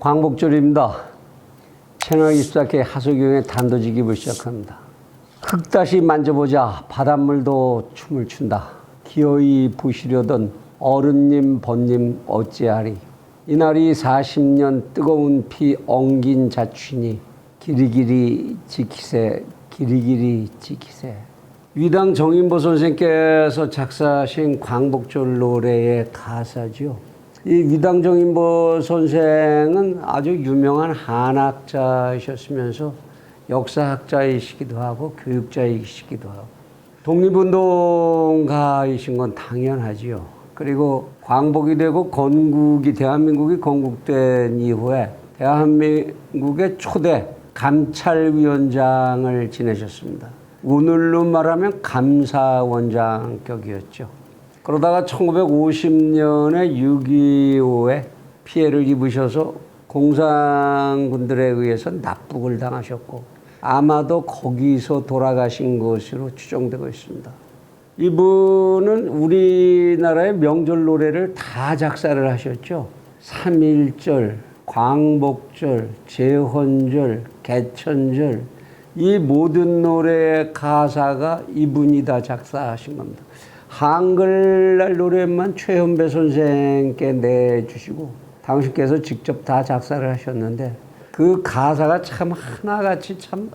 광복절입니다. 채널 24K 하소경의 단도직입을 시작합니다. 흙 다시 만져보자 바닷물도 춤을 춘다. 기어이 보시려던 어른님 번님 어찌하리. 이날이 40년 뜨거운 피 엉긴 자취니 기리기리 지키세 기리기리 지키세. 위당 정인보 선생께서 작사하신 광복절 노래의 가사죠. 이 위당 정인보 선생은 아주 유명한 한학자이셨으면서 역사학자이시기도 하고 교육자이시기도 하고 독립운동가이신 건 당연하지요. 그리고 광복이 되고 대한민국이 건국된 이후에 대한민국의 초대 감찰위원장을 지내셨습니다. 오늘로 말하면 감사원장격이었죠. 그러다가 1950년에 6.25에 피해를 입으셔서 공산군들에 의해서 납북을 당하셨고 아마도 거기서 돌아가신 것으로 추정되고 있습니다. 이분은 우리나라의 명절 노래를 다 작사를 하셨죠. 3.1절, 광복절, 제헌절, 개천절 이 모든 노래의 가사가 이분이 다 작사하신 겁니다. 한글날 노래만 최현배 선생께 내주시고 당신께서 직접 다 작사를 하셨는데 그 가사가 참 하나같이 참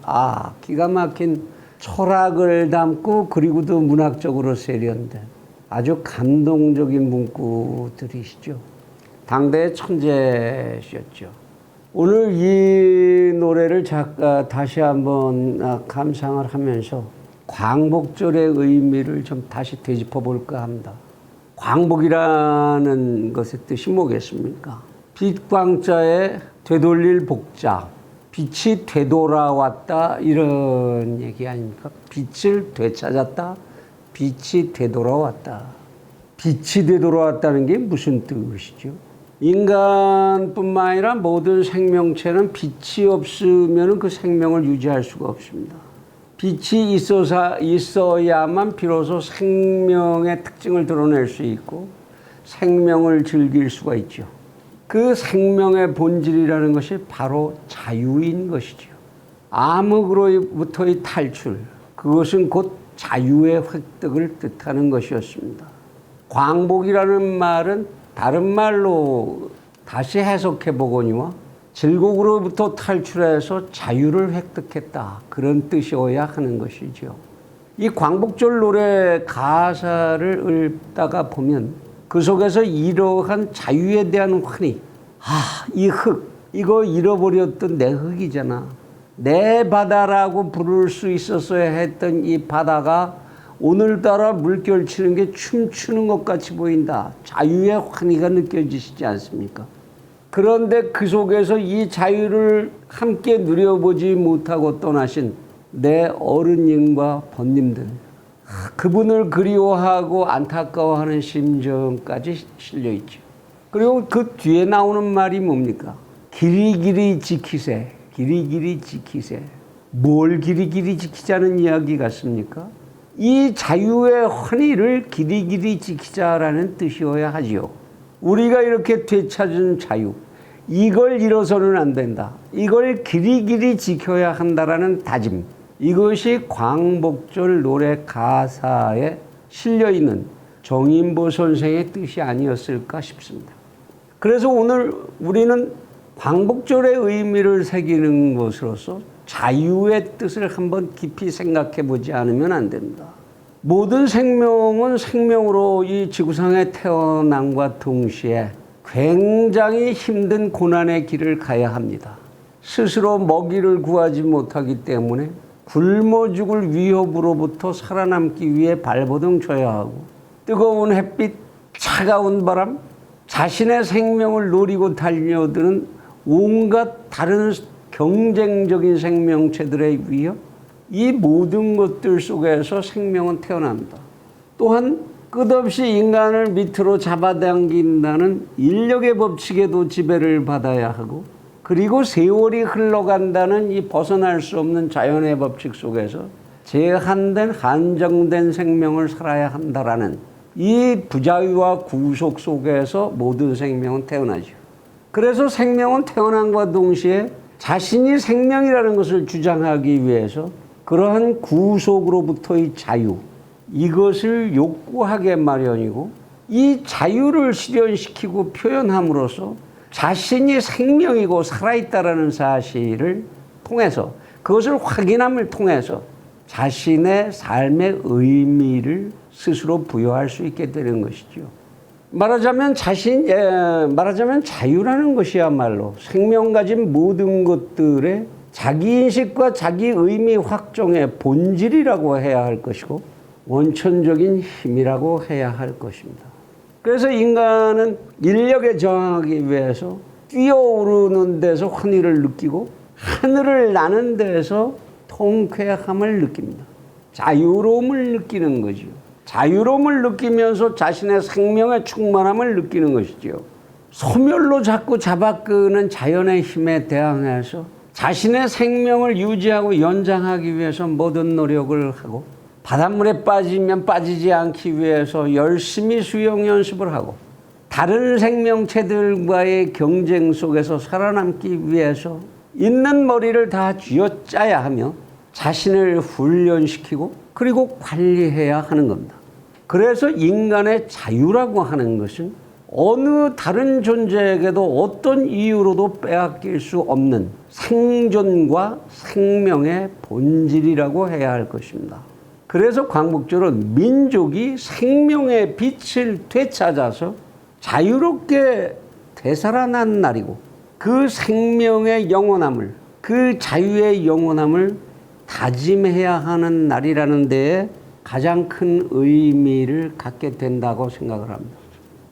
기가 막힌 철학을 담고 그리고도 문학적으로 세련된 아주 감동적인 문구들이시죠. 당대의 천재셨죠. 오늘 이 노래를 다시 한번 감상을 하면서 광복절의 의미를 좀 다시 되짚어 볼까 합니다. 광복이라는 것의 뜻이 뭐겠습니까? 빛광자에 되돌릴 복자, 빛이 되돌아왔다 이런 얘기 아닙니까? 빛을 되찾았다, 빛이 되돌아왔다. 빛이 되돌아왔다는 게 무슨 뜻이죠? 인간뿐만 아니라 모든 생명체는 빛이 없으면 그 생명을 유지할 수가 없습니다. 빛이 있어야만 비로소 생명의 특징을 드러낼 수 있고 생명을 즐길 수가 있죠. 그 생명의 본질이라는 것이 바로 자유인 것이죠. 암흑으로부터의 탈출, 그것은 곧 자유의 획득을 뜻하는 것이었습니다. 광복이라는 말은 다른 말로 다시 해석해 보거니와 질곡으로부터 탈출해서 자유를 획득했다. 그런 뜻이어야 하는 것이죠. 이 광복절 노래 가사를 읽다가 보면 그 속에서 이러한 자유에 대한 환희. 이 흙, 이거 잃어버렸던 내 흙이잖아. 내 바다라고 부를 수 있었어야 했던 이 바다가 오늘따라 물결 치는 게 춤추는 것 같이 보인다. 자유의 환희가 느껴지시지 않습니까? 그런데 그 속에서 이 자유를 함께 누려보지 못하고 떠나신 내 어른님과 번님들, 그분을 그리워하고 안타까워하는 심정까지 실려있죠. 그리고 그 뒤에 나오는 말이 뭡니까? 기리기리 지키세, 기리기리 지키세. 뭘 기리기리 지키자는 이야기 같습니까? 이 자유의 환희를 기리기리 지키자라는 뜻이어야 하지요. 우리가 이렇게 되찾은 자유, 이걸 잃어서는 안 된다. 이걸 기리기리 지켜야 한다라는 다짐. 이것이 광복절 노래 가사에 실려있는 정인보 선생의 뜻이 아니었을까 싶습니다. 그래서 오늘 우리는 광복절의 의미를 새기는 것으로서 자유의 뜻을 한번 깊이 생각해 보지 않으면 안 된다. 모든 생명은 생명으로 이 지구상에 태어남과 동시에 굉장히 힘든 고난의 길을 가야 합니다. 스스로 먹이를 구하지 못하기 때문에 굶어 죽을 위협으로부터 살아남기 위해 발버둥 쳐야 하고 뜨거운 햇빛, 차가운 바람, 자신의 생명을 노리고 달려드는 온갖 다른 경쟁적인 생명체들의 위협, 이 모든 것들 속에서 생명은 태어납니다. 또한 끝없이 인간을 밑으로 잡아당긴다는 인력의 법칙에도 지배를 받아야 하고 그리고 세월이 흘러간다는 이 벗어날 수 없는 자연의 법칙 속에서 제한된 한정된 생명을 살아야 한다라는 이 부자유와 구속 속에서 모든 생명은 태어나죠. 그래서 생명은 태어남과 동시에 자신이 생명이라는 것을 주장하기 위해서 그러한 구속으로부터의 자유, 이것을 욕구하게 마련이고, 이 자유를 실현시키고 표현함으로써 자신이 생명이고 살아있다라는 사실을 통해서, 그것을 확인함을 통해서 자신의 삶의 의미를 스스로 부여할 수 있게 되는 것이죠. 말하자면 자유라는 것이야말로 생명 가진 모든 것들의 자기인식과 자기 의미 확정의 본질이라고 해야 할 것이고, 원천적인 힘이라고 해야 할 것입니다. 그래서 인간은 인력에 저항하기 위해서 뛰어오르는 데서 환희를 느끼고, 하늘을 나는 데서 통쾌함을 느낍니다. 자유로움을 느끼는 거죠. 자유로움을 느끼면서 자신의 생명의 충만함을 느끼는 것이죠. 소멸로 자꾸 잡아끄는 자연의 힘에 대항해서 자신의 생명을 유지하고 연장하기 위해서 모든 노력을 하고, 바닷물에 빠지면 빠지지 않기 위해서 열심히 수영 연습을 하고, 다른 생명체들과의 경쟁 속에서 살아남기 위해서 있는 머리를 다 쥐어짜야 하며 자신을 훈련시키고 그리고 관리해야 하는 겁니다. 그래서 인간의 자유라고 하는 것은 어느 다른 존재에게도 어떤 이유로도 빼앗길 수 없는 생존과 생명의 본질이라고 해야 할 것입니다. 그래서 광복절은 민족이 생명의 빛을 되찾아서 자유롭게 되살아난 날이고, 그 생명의 영원함을, 그 자유의 영원함을 다짐해야 하는 날이라는 데에 가장 큰 의미를 갖게 된다고 생각을 합니다.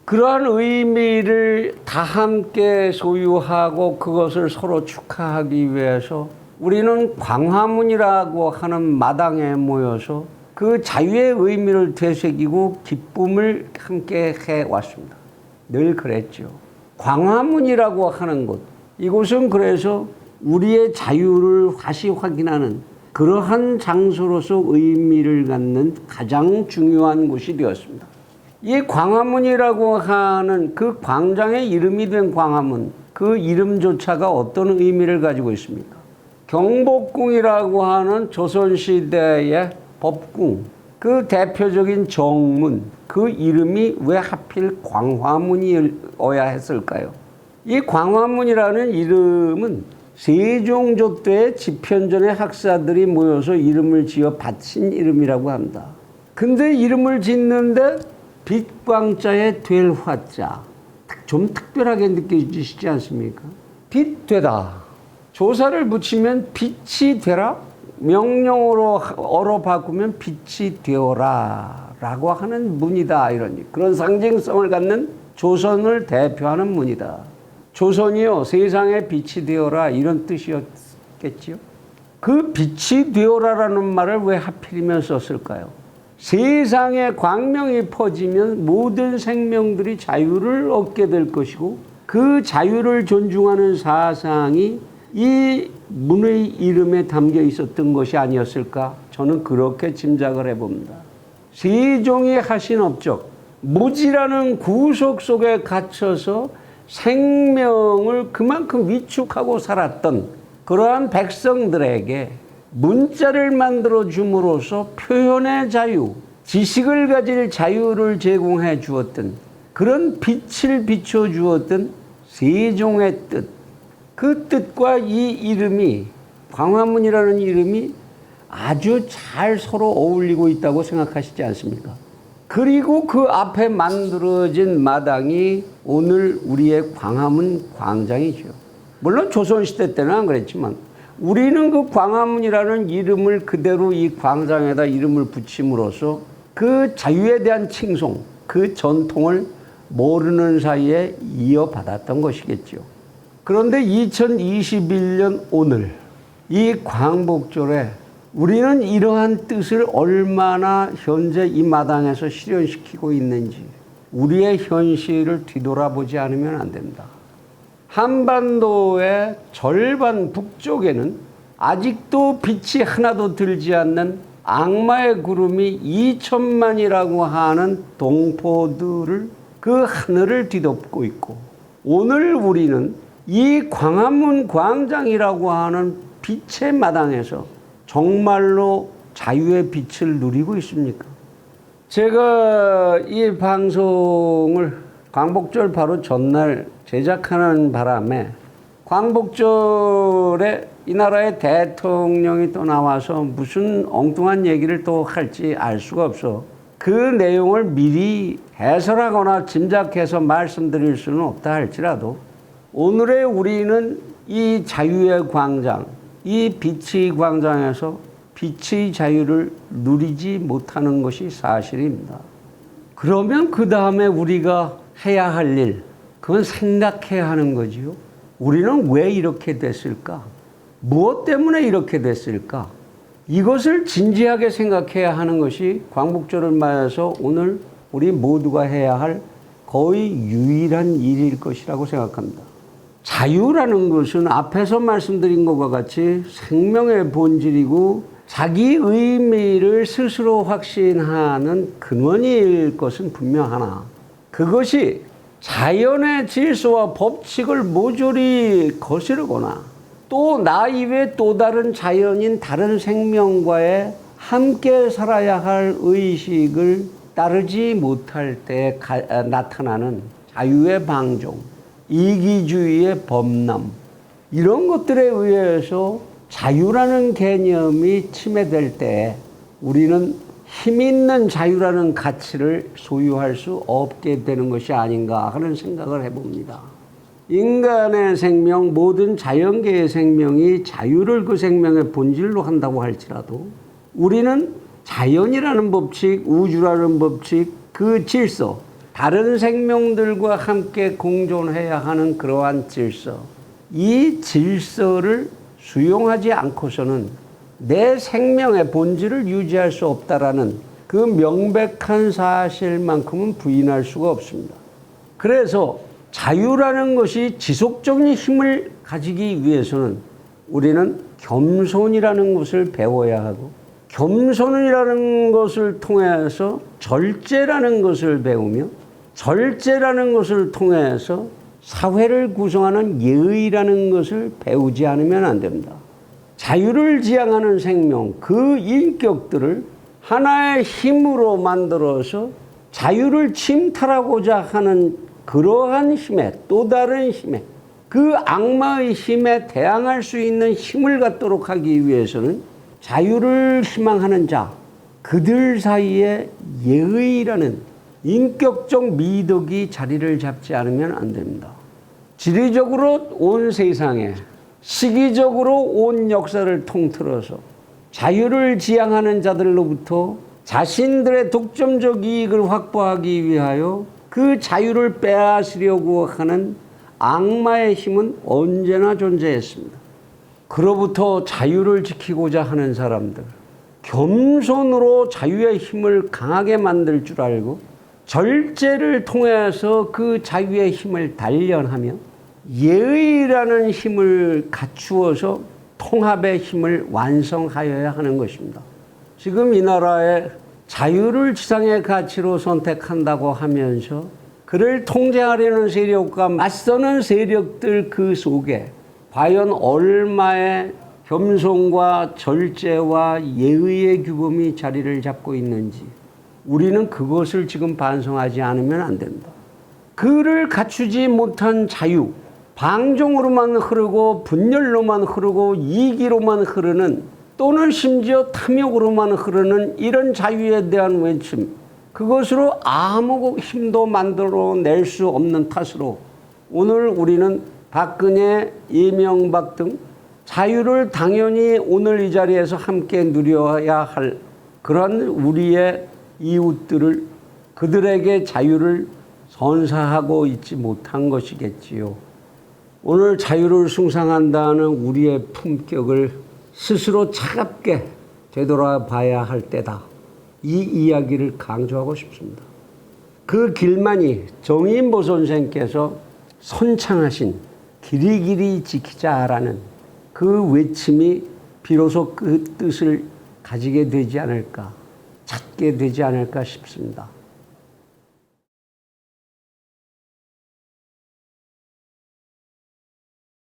그러한 의미를 다 함께 소유하고 그것을 서로 축하하기 위해서 우리는 광화문이라고 하는 마당에 모여서 그 자유의 의미를 되새기고 기쁨을 함께 해왔습니다. 늘 그랬죠. 광화문이라고 하는 곳, 이곳은 그래서 우리의 자유를 다시 확인하는 그러한 장소로서 의미를 갖는 가장 중요한 곳이 되었습니다. 이 광화문이라고 하는 그 광장의 이름이 된 광화문, 그 이름조차가 어떤 의미를 가지고 있습니까? 경복궁이라고 하는 조선시대의 법궁, 그 대표적인 정문, 그 이름이 왜 하필 광화문이어야 했을까요? 이 광화문이라는 이름은 세종조 때 집현전의 학사들이 모여서 이름을 지어 바친 이름이라고 합니다. 근데 이름을 짓는데 빛광자에 될 화자, 좀 특별하게 느껴지시지 않습니까? 빛되다. 조사를 붙이면 빛이 되라? 명령어로 바꾸면 빛이 되어라 라고 하는 문이다, 이런 그런 상징성을 갖는 조선을 대표하는 문이다. 조선이요, 세상에 빛이 되어라, 이런 뜻이었겠지요. 그 빛이 되어라라는 말을 왜 하필이면 썼을까요? 세상에 광명이 퍼지면 모든 생명들이 자유를 얻게 될 것이고, 그 자유를 존중하는 사상이 이 문의 이름에 담겨 있었던 것이 아니었을까? 저는 그렇게 짐작을 해봅니다. 세종이 하신 업적, 무지라는 구속 속에 갇혀서 생명을 그만큼 위축하고 살았던 그러한 백성들에게 문자를 만들어 줌으로써 표현의 자유, 지식을 가질 자유를 제공해 주었던, 그런 빛을 비춰 주었던 세종의 뜻, 그 뜻과 이 이름이, 광화문이라는 이름이 아주 잘 서로 어울리고 있다고 생각하시지 않습니까? 그리고 그 앞에 만들어진 마당이 오늘 우리의 광화문 광장이죠. 물론 조선시대 때는 안 그랬지만 우리는 그 광화문이라는 이름을 그대로 이 광장에다 이름을 붙임으로써 그 자유에 대한 칭송, 그 전통을 모르는 사이에 이어받았던 것이겠죠. 그런데 2021년 오늘 이 광복절에 우리는 이러한 뜻을 얼마나 현재 이 마당에서 실현시키고 있는지 우리의 현실을 뒤돌아보지 않으면 안 된다. 한반도의 절반 북쪽에는 아직도 빛이 하나도 들지 않는 악마의 구름이 2천만이라고 하는 동포들을 그 하늘을 뒤덮고 있고, 오늘 우리는 이 광화문 광장이라고 하는 빛의 마당에서 정말로 자유의 빛을 누리고 있습니까? 제가 이 방송을 광복절 바로 전날 제작하는 바람에 광복절에 이 나라의 대통령이 또 나와서 무슨 엉뚱한 얘기를 또 할지 알 수가 없어. 그 내용을 미리 해설하거나 짐작해서 말씀드릴 수는 없다 할지라도 오늘의 우리는 이 자유의 광장, 이 빛의 광장에서 빛의 자유를 누리지 못하는 것이 사실입니다. 그러면 그 다음에 우리가 해야 할 일, 그건 생각해야 하는 거지요. 우리는 왜 이렇게 됐을까? 무엇 때문에 이렇게 됐을까? 이것을 진지하게 생각해야 하는 것이 광복절을 맞아서 오늘 우리 모두가 해야 할 거의 유일한 일일 것이라고 생각합니다. 자유라는 것은 앞에서 말씀드린 것과 같이 생명의 본질이고 자기 의미를 스스로 확신하는 근원일 것은 분명하나 그것이 자연의 질서와 법칙을 모조리 거스르거나 또 나 이외 또 다른 자연인 다른 생명과의 함께 살아야 할 의식을 따르지 못할 때 나타나는 자유의 방종, 이기주의의 범람 이런 것들에 의해서 자유라는 개념이 침해될 때 우리는 힘있는 자유라는 가치를 소유할 수 없게 되는 것이 아닌가 하는 생각을 해봅니다. 인간의 생명, 모든 자연계의 생명이 자유를 그 생명의 본질로 한다고 할지라도 우리는 자연이라는 법칙, 우주라는 법칙, 그 질서, 다른 생명들과 함께 공존해야 하는 그러한 질서, 이 질서를 수용하지 않고서는 내 생명의 본질을 유지할 수 없다라는 그 명백한 사실만큼은 부인할 수가 없습니다. 그래서 자유라는 것이 지속적인 힘을 가지기 위해서는 우리는 겸손이라는 것을 배워야 하고 겸손이라는 것을 통해서 절제라는 것을 배우며 절제라는 것을 통해서 사회를 구성하는 예의라는 것을 배우지 않으면 안 됩니다. 자유를 지향하는 생명, 그 인격들을 하나의 힘으로 만들어서 자유를 침탈하고자 하는 그러한 힘에, 또 다른 힘에, 그 악마의 힘에 대항할 수 있는 힘을 갖도록 하기 위해서는 자유를 희망하는 자, 그들 사이에 예의라는 인격적 미덕이 자리를 잡지 않으면 안 됩니다. 지리적으로 온 세상에 시기적으로 온 역사를 통틀어서 자유를 지향하는 자들로부터 자신들의 독점적 이익을 확보하기 위하여 그 자유를 빼앗으려고 하는 악마의 힘은 언제나 존재했습니다. 그로부터 자유를 지키고자 하는 사람들, 겸손으로 자유의 힘을 강하게 만들 줄 알고 절제를 통해서 그 자유의 힘을 단련하며 예의라는 힘을 갖추어서 통합의 힘을 완성하여야 하는 것입니다. 지금 이 나라에 자유를 지상의 가치로 선택한다고 하면서 그를 통제하려는 세력과 맞서는 세력들 그 속에 과연 얼마의 겸손과 절제와 예의의 규범이 자리를 잡고 있는지 우리는 그것을 지금 반성하지 않으면 안 됩니다. 그를 갖추지 못한 자유, 방종으로만 흐르고 분열로만 흐르고 이기로만 흐르는 또는 심지어 탐욕으로만 흐르는 이런 자유에 대한 외침, 그것으로 아무 힘도 만들어낼 수 없는 탓으로 오늘 우리는 박근혜, 이명박 등 자유를 당연히 오늘 이 자리에서 함께 누려야 할 그런 우리의 이웃들을 그들에게 자유를 선사하고 있지 못한 것이겠지요. 오늘 자유를 숭상한다는 우리의 품격을 스스로 차갑게 되돌아봐야 할 때다. 이 이야기를 강조하고 싶습니다. 그 길만이 정인보 선생께서 선창하신 길이길이 지키자라는 그 외침이 비로소 그 뜻을 가지게 되지 않을까, 찾게 되지 않을까 싶습니다.